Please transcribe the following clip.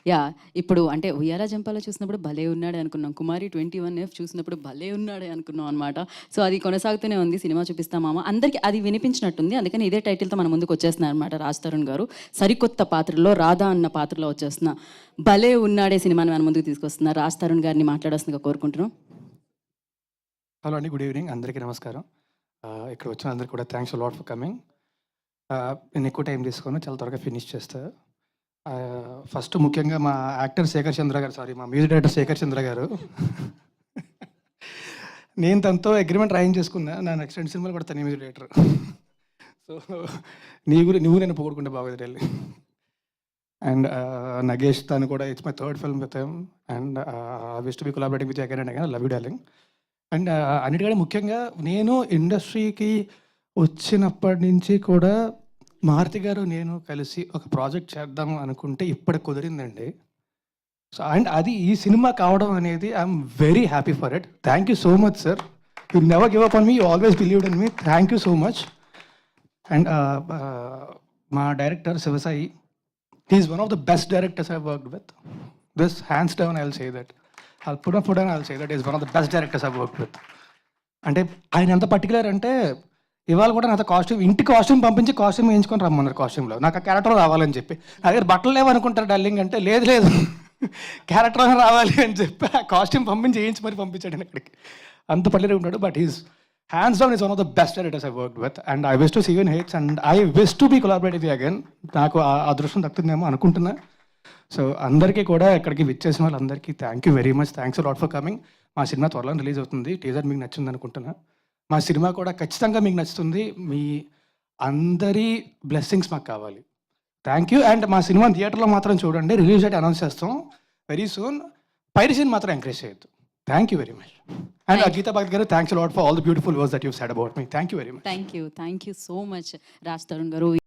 Yeah! ఇప్పుడు అంటే 'ఉయ్యాల జంపాల' చూసినప్పుడు భలే ఉన్నాడే అనుకున్నాం. 'కుమారి 21F' చూసినప్పుడు భలే ఉన్నాడే అనుకున్నాం అనమాట. సో, అది కొనసాగుతూనే ఉంది. సినిమా చూపిస్తా మామ. అందరికి అది వినిపించినట్టుంది. అందుకని ఇదే టైటిల్‌తో మన ముందుకు వచ్చేస్తున్నారనమాట రాజ్ తరుణ్ గారు. సరికొత్త పాత్రలో రాధా అన్న పాత్రలో వచ్చేస్తున్న 'భలే ఉన్నాడే' సినిమాని మన ముందుకు తీసుకొస్తున్నారు. రాజ్ తరుణ్ గారిని మాట్లాడాల్సిందిగా కోరుకుంటున్నాం. హలో అండి, గుడ్ ఈవినింగ్, అందరికీ నమస్కారం. ఇక్కడ వచ్చిన అందరికీ కూడా థ్యాంక్స్ లాట్ ఫర్ కమింగ్. నేను ఎక్కువ టైం తీసుకోను, చాలా త్వరగా ఫినిష్ చేస్తా. ఫస్ట్ ముఖ్యంగా మా యాక్టర్ శేఖర్ చంద్ర గారు, మా మ్యూజిక్ డైరెక్టర్ శేఖర్ చంద్ర గారు. నేను తనతో అగ్రిమెంట్ రాయించేసుకున్నా, నా నెక్స్ట్ 2 సినిమాలు కూడా తనే మ్యూజిక్ డైరెక్టర్. సో నువ్వు నేను పొగుడుకుంటే బాగోదు వెళ్ళి. అండ్ నగేష్, తను కూడా it's my third film with him and wish to be collaborating with again and again. Love you darling. And అన్నిటికంటే ముఖ్యంగా నేను ఇండస్ట్రీకి వచ్చినప్పటి నుంచి కూడా మారుతి గారు నేను కలిసి ఒక ప్రాజెక్ట్ చేద్దాం అనుకుంటే ఇప్పటికి కుదిరిందండి. సో అండ్ అది ఈ సినిమా కావడం అనేది I'm very happy for it. Thank you so much sir. You never give up on me, you always believed in me. Thank you so much. And మా director Shivasai, he is one of the best directors I worked with. This hands down I will say that. I'll put on I'll say that is one of the best directors I've worked with. అంటే ఆయన ఎంత particular అంటే ఇవాళ కూడా నాతో ఇంటి costume పంపించి costume వేయించుకొని రమ్మన్నారు. కాస్ట్యూమ్లో నాకు ఆ క్యారెక్టర్ రావాలని చెప్పి, నా దగ్గర బట్టలు లేవనుకుంటారు డార్లింగ్ అంటే, లేదు క్యారెక్టర్ రావాలి అని చెప్పి ఆ కాస్ట్యూమ్ పంపించి వేయించి మరి పంపించాడు నేను ఇక్కడికి. అంత పర్టికులర్ ఉంటాడు. But he's hands down is one of the best directors I worked with and I wish to see you in hits and I wish to be collaborative again. నాకు ఆ అదృష్టం దక్కుతుందేమో అనుకుంటున్నా. సో అందరికీ కూడా ఇక్కడికి విచ్చేసిన వాళ్ళందరికీ thank you very much. Thanks lot for coming. మా సినిమా త్వరలో రిలీజ్ అవుతుంది. టీజర్ మీకు నచ్చింది అనుకుంటున్నా. మా సినిమా కూడా ఖచ్చితంగా మీకు నచ్చుతుంది. మీ అందరి బ్లెస్సింగ్స్ మాకు కావాలి. Thank you. అండ్ మా సినిమా థియేటర్లో మాత్రం చూడండి. రిలీజ్ డేట్ అనౌన్స్ చేస్తాం వెరీ సూన్. పైరసీని మాత్రం ఎంకరేజ్ చేయొద్దు. Thank you very much. And Geetha Bhagat గారు, thanks lot for all the beautiful words that you said about me. Thank you very much. Thank you so much Raj Tarun గారు.